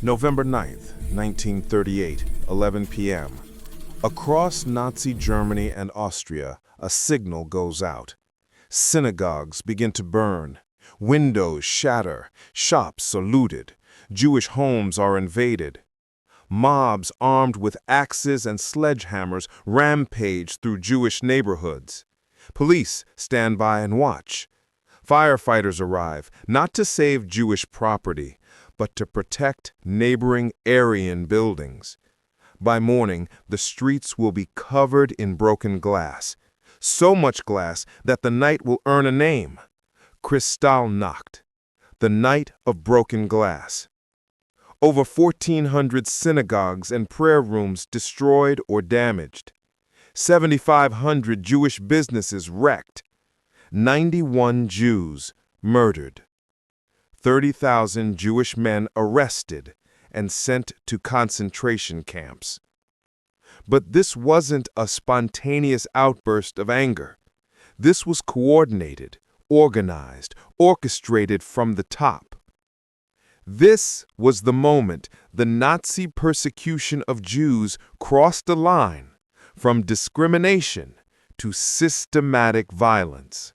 November 9th, 1938, 11 p.m. Across Nazi Germany and Austria, a signal goes out. Synagogues begin to burn. Windows shatter. Shops are looted. Jewish homes are invaded. Mobs armed with axes and sledgehammers rampage through Jewish neighborhoods. Police stand by and watch. Firefighters arrive, not to save Jewish property, but to protect neighboring Aryan buildings. By morning, the streets will be covered in broken glass. So much glass that the night will earn a name. Kristallnacht, the night of broken glass. Over 1,400 synagogues and prayer rooms destroyed or damaged. 7,500 Jewish businesses wrecked. 91 Jews murdered. 30,000 Jewish men arrested and sent to concentration camps. But this wasn't a spontaneous outburst of anger. This was coordinated, organized, orchestrated from the top. This was the moment the Nazi persecution of Jews crossed a line from discrimination to systematic violence.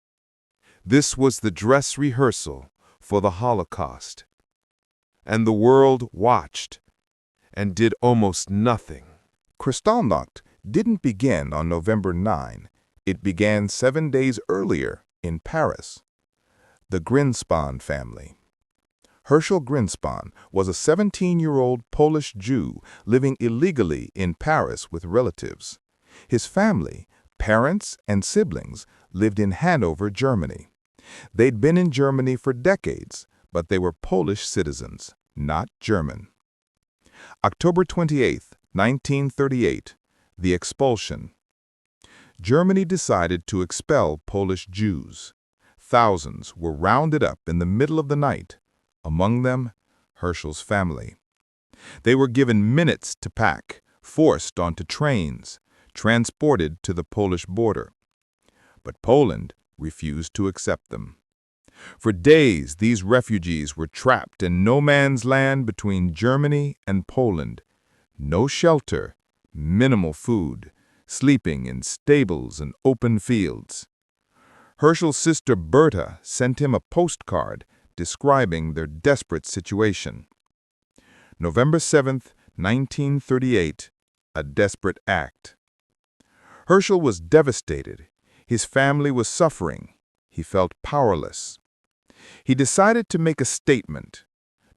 This was the dress rehearsal for the Holocaust. And the world watched and did almost nothing. Kristallnacht didn't begin on November 9. It began 7 days earlier in Paris. The Grynszpan family. Herschel Grynszpan was a 17-year-old Polish Jew living illegally in Paris with relatives. His family, parents and siblings, lived in Hanover, Germany. They'd been in Germany for decades, but they were Polish citizens, not German. October 28, 1938, the expulsion. Germany decided to expel Polish Jews. Thousands were rounded up in the middle of the night, among them Herschel's family. They were given minutes to pack, forced onto trains, transported to the Polish border. But Poland refused to accept them. For days, these refugees were trapped in no man's land between Germany and Poland. No shelter, minimal food, sleeping in stables and open fields. Herschel's sister Berta sent him a postcard describing their desperate situation. November 7, 1938, a desperate act. Herschel was devastated. His family was suffering. He felt powerless. He decided to make a statement,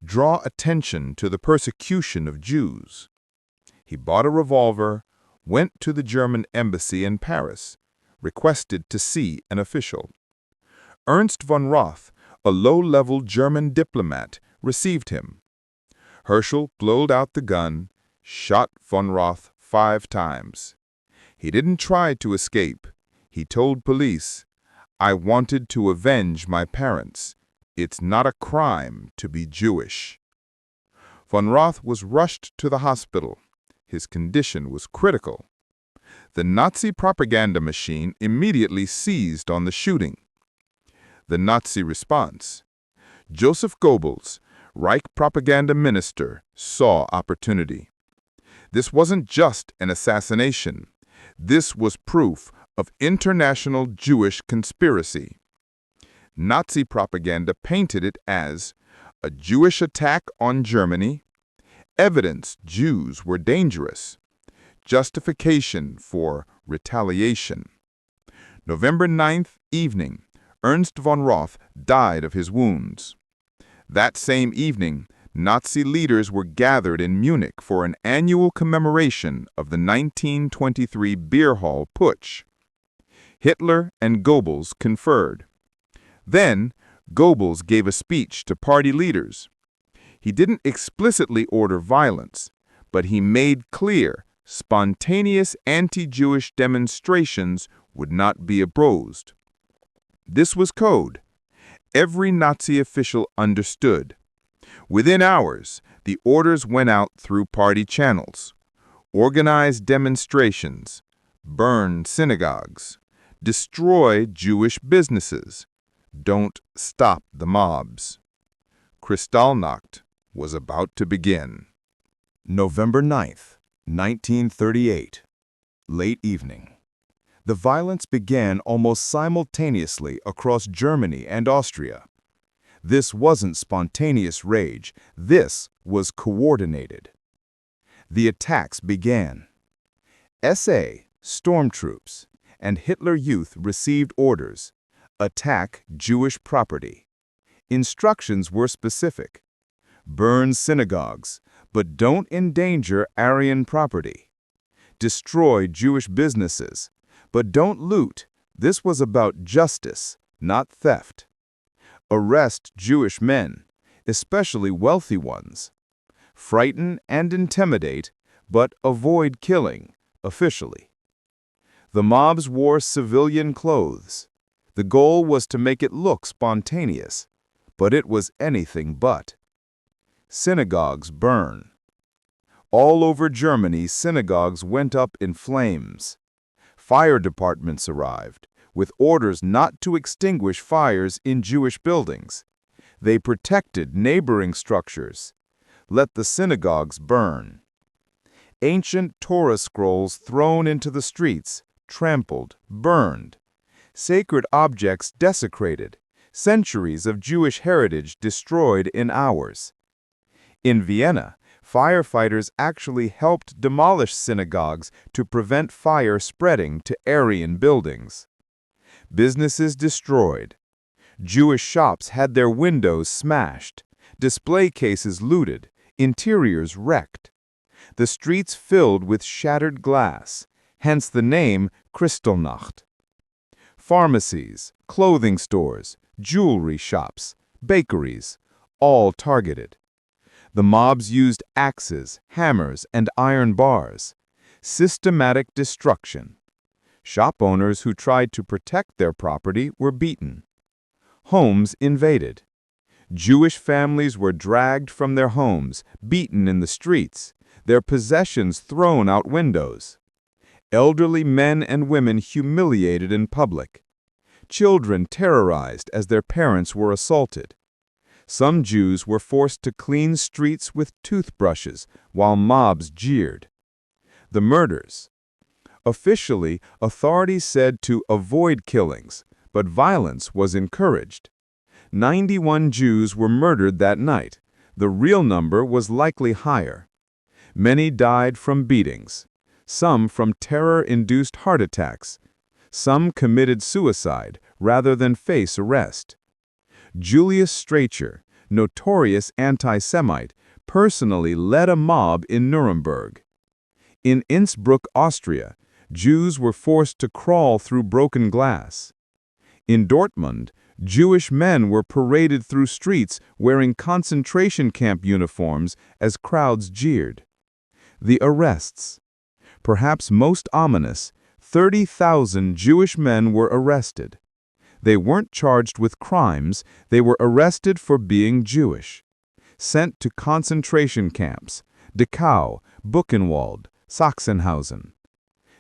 draw attention to the persecution of Jews. He bought a revolver, went to the German embassy in Paris, requested to see an official. Ernst von Roth, a low-level German diplomat, received him. Herschel blowed out the gun, shot von Roth 5 times. He didn't try to escape. He told police, "I wanted to avenge my parents. It's not a crime to be Jewish." Von Roth was rushed to the hospital. His condition was critical. The Nazi propaganda machine immediately seized on the shooting. The Nazi response. Joseph Goebbels, Reich propaganda minister, saw opportunity. This wasn't just an assassination. This was proof of international Jewish conspiracy. Nazi propaganda painted it as a Jewish attack on Germany, evidence Jews were dangerous, justification for retaliation. November 9th evening, Ernst von Roth died of his wounds. That same evening, Nazi leaders were gathered in Munich for an annual commemoration of the 1923 beer hall putsch. Hitler and Goebbels conferred. Then, Goebbels gave a speech to party leaders. He didn't explicitly order violence, but he made clear spontaneous anti-Jewish demonstrations would not be opposed. This was code. Every Nazi official understood. Within hours, the orders went out through party channels. Organize demonstrations, burn synagogues, destroy Jewish businesses. Don't stop the mobs. Kristallnacht was about to begin. November 9th, 1938. Late evening. The violence began almost simultaneously across Germany and Austria. This wasn't spontaneous rage, this was coordinated. The attacks began. SA, stormtroops, and Hitler Youth received orders: attack Jewish property. Instructions were specific: burn synagogues, but don't endanger Aryan property. Destroy Jewish businesses, but don't loot. This was about justice, not theft. Arrest Jewish men, especially wealthy ones. Frighten and intimidate, but avoid killing, officially. The mobs wore civilian clothes. The goal was to make it look spontaneous, but it was anything but. Synagogues burn. All over Germany, synagogues went up in flames. Fire departments arrived, with orders not to extinguish fires in Jewish buildings. They protected neighboring structures. Let the synagogues burn. Ancient Torah scrolls thrown into the streets, trampled, burned. Sacred objects desecrated. Centuries of Jewish heritage destroyed in hours. In Vienna, firefighters actually helped demolish synagogues to prevent fire spreading to Aryan buildings. Businesses destroyed. Jewish shops had their windows smashed, display cases looted, interiors wrecked. The streets filled with shattered glass, hence the name Kristallnacht. Pharmacies, clothing stores, jewelry shops, bakeries, all targeted. The mobs used axes, hammers, and iron bars. Systematic destruction. Shop owners who tried to protect their property were beaten. Homes invaded. Jewish families were dragged from their homes, beaten in the streets, their possessions thrown out windows. Elderly men and women humiliated in public. Children terrorized as their parents were assaulted. Some Jews were forced to clean streets with toothbrushes while mobs jeered. The murders. Officially, authorities said to avoid killings, but violence was encouraged. 91 Jews were murdered that night. The real number was likely higher. Many died from beatings. Some from terror-induced heart attacks. Some committed suicide rather than face arrest. Julius Streicher, notorious anti-Semite, personally led a mob in Nuremberg. In Innsbruck, Austria, Jews were forced to crawl through broken glass. In Dortmund, Jewish men were paraded through streets wearing concentration camp uniforms as crowds jeered. The arrests. Perhaps most ominous, 30,000 Jewish men were arrested. They weren't charged with crimes, they were arrested for being Jewish. Sent to concentration camps, Dachau, Buchenwald, Sachsenhausen.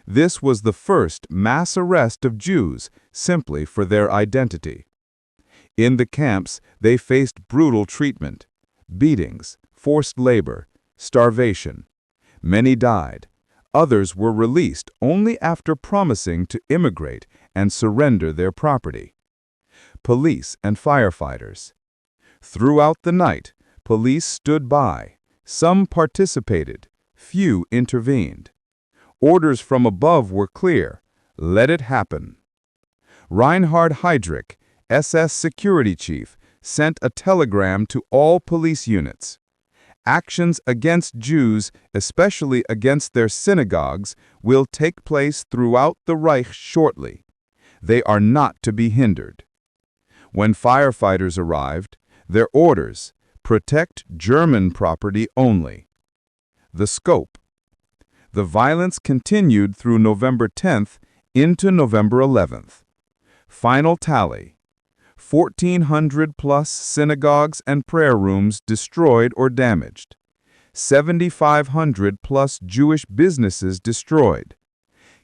This was the first mass arrest of Jews simply for their identity. In the camps, they faced brutal treatment, beatings, forced labor, starvation. Many died. Others were released only after promising to immigrate and surrender their property. Police and firefighters. Throughout the night, police stood by. Some participated, few intervened. Orders from above were clear: let it happen. Reinhard Heydrich, SS security chief, sent a telegram to all police units. Actions against Jews, especially against their synagogues, will take place throughout the Reich shortly. They are not to be hindered. When firefighters arrived, their orders: protect German property only. The scope. The violence continued through November 10th into November 11th. Final tally: 1,400+ synagogues and prayer rooms destroyed or damaged. 7,500+ Jewish businesses destroyed.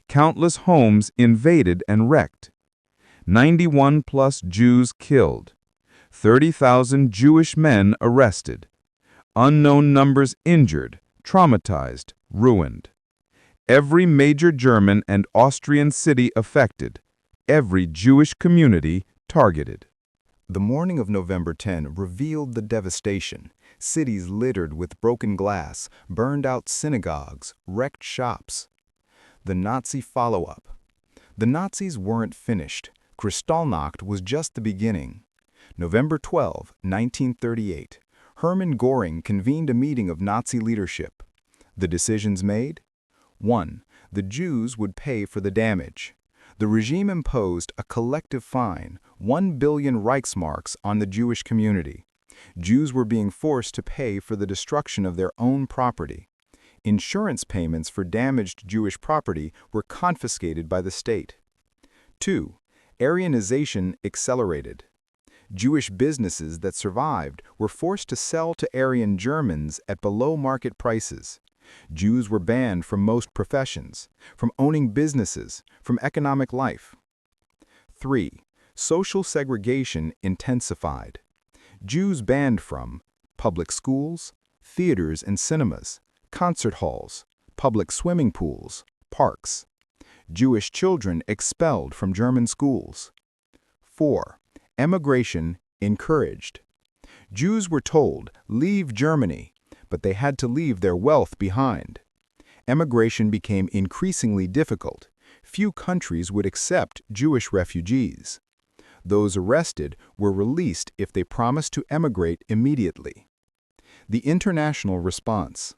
Countless homes invaded and wrecked. 91+ Jews killed. 30,000 Jewish men arrested. Unknown numbers injured, traumatized, ruined. Every major German and Austrian city affected. Every Jewish community targeted. The morning of November 10 revealed the devastation. Cities littered with broken glass, burned-out synagogues, wrecked shops. The Nazi follow-up. The Nazis weren't finished. Kristallnacht was just the beginning. November 12, 1938. Hermann Göring convened a meeting of Nazi leadership. The decisions made? 1. The Jews would pay for the damage. The regime imposed a collective fine, 1 billion Reichsmarks, on the Jewish community. Jews were being forced to pay for the destruction of their own property. Insurance payments for damaged Jewish property were confiscated by the state. 2. Aryanization accelerated. Jewish businesses that survived were forced to sell to Aryan Germans at below-market prices. Jews were banned from most professions, from owning businesses, from economic life. 3. Social segregation intensified. Jews banned from public schools, theaters and cinemas, concert halls, public swimming pools, parks. Jewish children expelled from German schools. 4. Emigration encouraged. Jews were told, leave Germany, but they had to leave their wealth behind. Emigration became increasingly difficult. Few countries would accept Jewish refugees. Those arrested were released if they promised to emigrate immediately. The international response.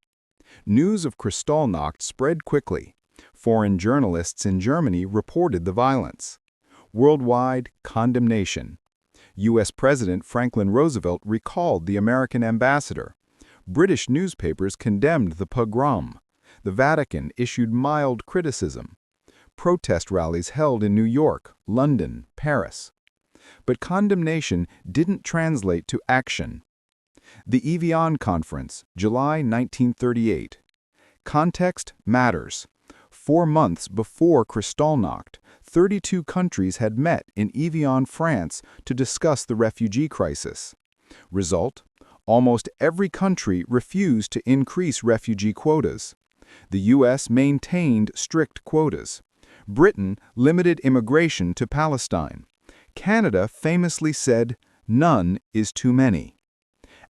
News of Kristallnacht spread quickly. Foreign journalists in Germany reported the violence. Worldwide condemnation. U.S. President Franklin Roosevelt recalled the American ambassador. British newspapers condemned the pogrom. The Vatican issued mild criticism. Protest rallies held in New York, London, Paris. But condemnation didn't translate to action. The Evian Conference, July 1938. Context matters. 4 months before Kristallnacht, 32 countries had met in Evian, France to discuss the refugee crisis. Result? Almost every country refused to increase refugee quotas. The U.S. maintained strict quotas. Britain limited immigration to Palestine. Canada famously said, "None is too many."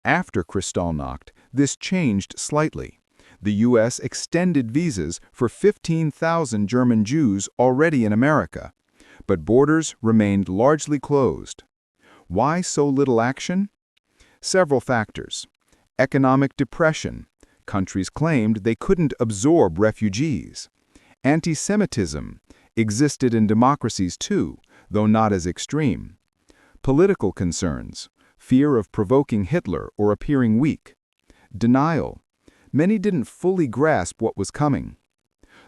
After Kristallnacht, this changed slightly. The U.S. extended visas for 15,000 German Jews already in America, but borders remained largely closed. Why so little action? Several factors. Economic depression. Countries claimed they couldn't absorb refugees. Anti-Semitism existed in democracies too, though not as extreme. Political concerns. Fear of provoking Hitler or appearing weak. Denial. Many didn't fully grasp what was coming.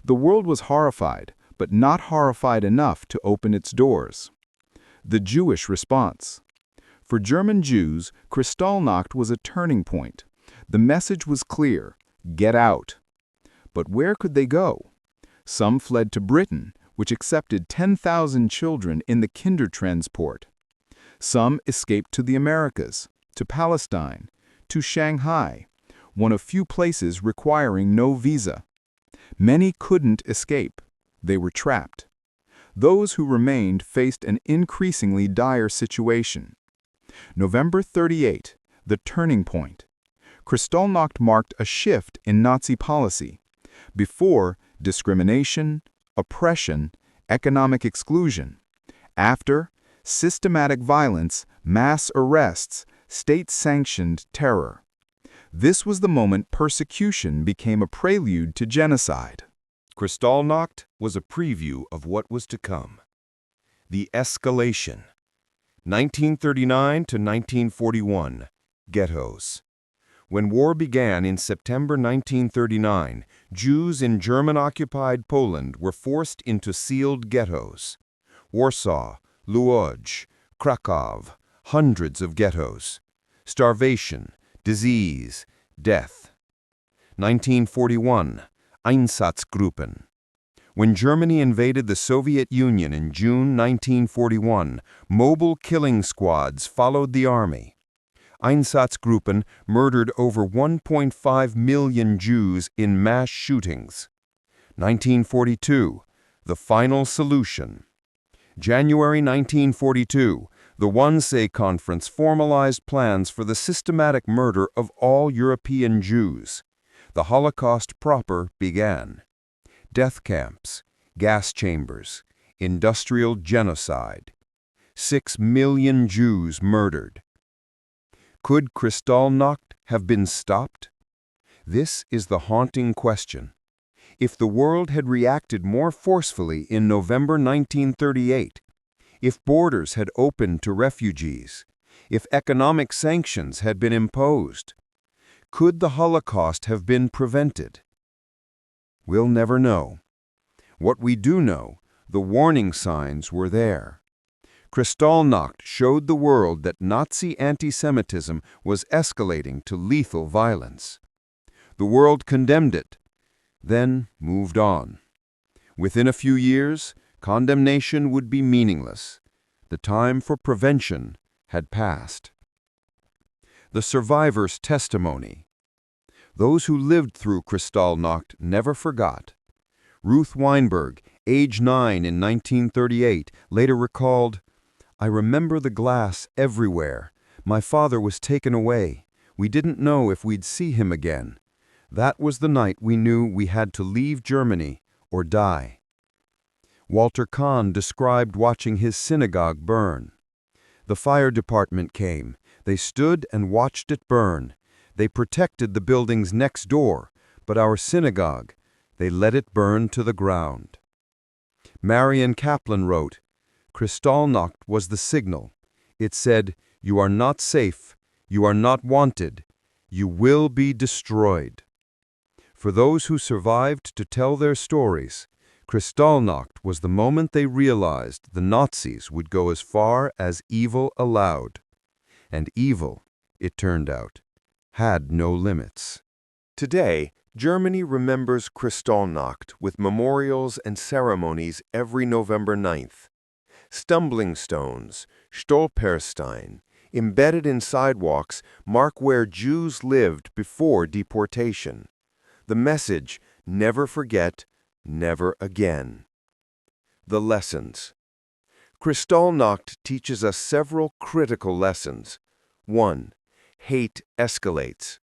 The world was horrified, but not horrified enough to open its doors. The Jewish response. For German Jews, Kristallnacht was a turning point. The message was clear: get out. But where could they go? Some fled to Britain, which accepted 10,000 children in the Kindertransport. Some escaped to the Americas, to Palestine, to Shanghai, one of few places requiring no visa. Many couldn't escape. They were trapped. Those who remained faced an increasingly dire situation. November 38, the turning point. Kristallnacht marked a shift in Nazi policy. Before, discrimination, oppression, economic exclusion. After, systematic violence, mass arrests, state-sanctioned terror. This was the moment persecution became a prelude to genocide. Kristallnacht was a preview of what was to come. The escalation. 1939 to 1941. Ghettos. When war began in September 1939, Jews in German-occupied Poland were forced into sealed ghettos. Warsaw, Łódź, Kraków, hundreds of ghettos. Starvation, disease, death. 1941. Einsatzgruppen. When Germany invaded the Soviet Union in June 1941, mobile killing squads followed the army. Einsatzgruppen murdered over 1.5 million Jews in mass shootings. 1942, the final solution. January 1942, the Wannsee Conference formalized plans for the systematic murder of all European Jews. The Holocaust proper began. Death camps, gas chambers, industrial genocide. 6 million Jews murdered. Could Kristallnacht have been stopped? This is the haunting question. If the world had reacted more forcefully in November 1938, if borders had opened to refugees, if economic sanctions had been imposed, could the Holocaust have been prevented? We'll never know. What we do know, the warning signs were there. Kristallnacht showed the world that Nazi anti-Semitism was escalating to lethal violence. The world condemned it, then moved on. Within a few years, condemnation would be meaningless. The time for prevention had passed. The survivor's testimony. Those who lived through Kristallnacht never forgot. Ruth Weinberg, age 9 in 1938, later recalled, "I remember the glass everywhere. My father was taken away. We didn't know if we'd see him again. That was the night we knew we had to leave Germany or die." Walter Kahn described watching his synagogue burn. The fire department came. They stood and watched it burn. They protected the buildings next door, but our synagogue, they let it burn to the ground. Marion Kaplan wrote, "Kristallnacht was the signal. It said, 'You are not safe. You are not wanted. You will be destroyed.'" For those who survived to tell their stories, Kristallnacht was the moment they realized the Nazis would go as far as evil allowed. And evil, it turned out, had no limits. Today, Germany remembers Kristallnacht with memorials and ceremonies every November 9th. Stumbling stones, Stolperstein, embedded in sidewalks mark where Jews lived before deportation. The message, never forget, never again. The lessons. Kristallnacht teaches us several critical lessons. 1. Hate escalates.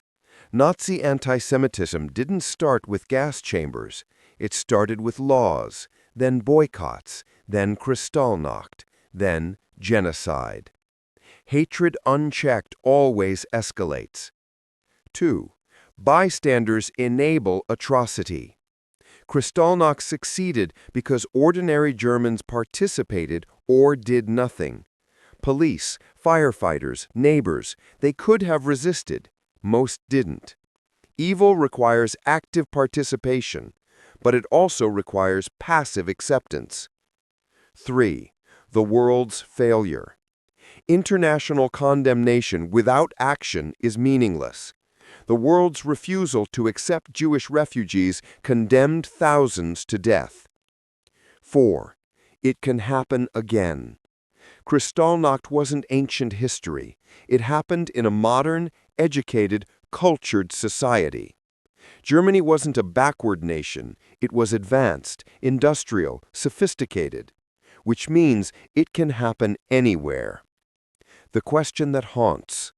Nazi anti-Semitism didn't start with gas chambers. It started with laws, then boycotts, then Kristallnacht, then genocide. Hatred unchecked always escalates. 2. Bystanders enable atrocity. Kristallnacht succeeded because ordinary Germans participated or did nothing. Police, firefighters, neighbors, they could have resisted. Most didn't. Evil requires active participation, but it also requires passive acceptance. 3. The world's failure. International condemnation without action is meaningless. The world's refusal to accept Jewish refugees condemned thousands to death. 4. It can happen again. Kristallnacht wasn't ancient history. It happened in a modern, educated, cultured society. Germany wasn't a backward nation. It was advanced, industrial, sophisticated, which means it can happen anywhere. The question that haunts: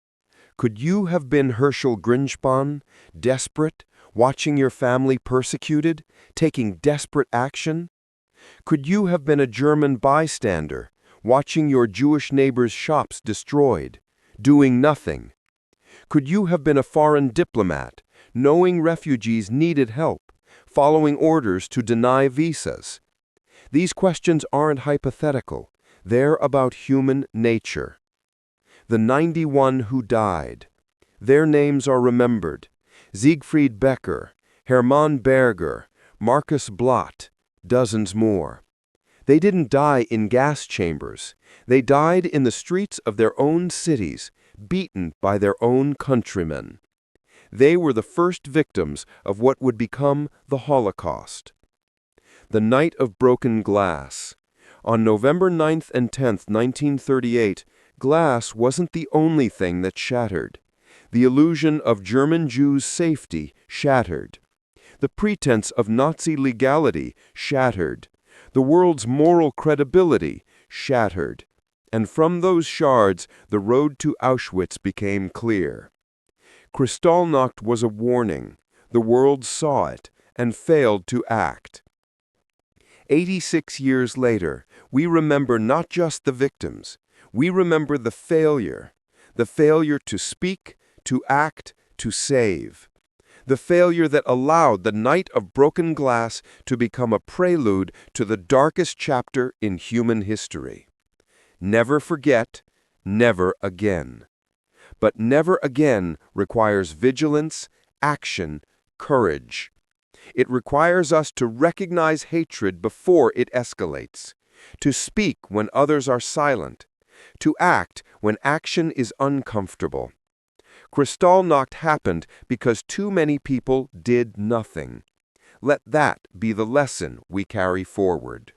could you have been Herschel Grynszpan, desperate, watching your family persecuted, taking desperate action? Could you have been a German bystander, watching your Jewish neighbors' shops destroyed, doing nothing? Could you have been a foreign diplomat, knowing refugees needed help, following orders to deny visas? These questions aren't hypothetical. They're about human nature. The 91 who died. Their names are remembered: Siegfried Becker, Hermann Berger, Marcus Blatt, dozens more. They didn't die in gas chambers. They died in the streets of their own cities, beaten by their own countrymen. They were the first victims of what would become the Holocaust. The night of broken glass. On November 9th and 10th, 1938, Glass wasn't the only thing that shattered. The illusion of German Jews' safety shattered. The pretense of Nazi legality shattered. The world's moral credibility shattered. And from those shards, the road to Auschwitz became clear. Kristallnacht was a warning. The world saw it and failed to act. 86 years later, we remember not just the victims. We remember the failure to speak, to act, to save. The failure that allowed the night of broken glass to become a prelude to the darkest chapter in human history. Never forget, never again. But never again requires vigilance, action, courage. It requires us to recognize hatred before it escalates, to speak when others are silent, to act when action is uncomfortable. Kristallnacht happened because too many people did nothing. Let that be the lesson we carry forward.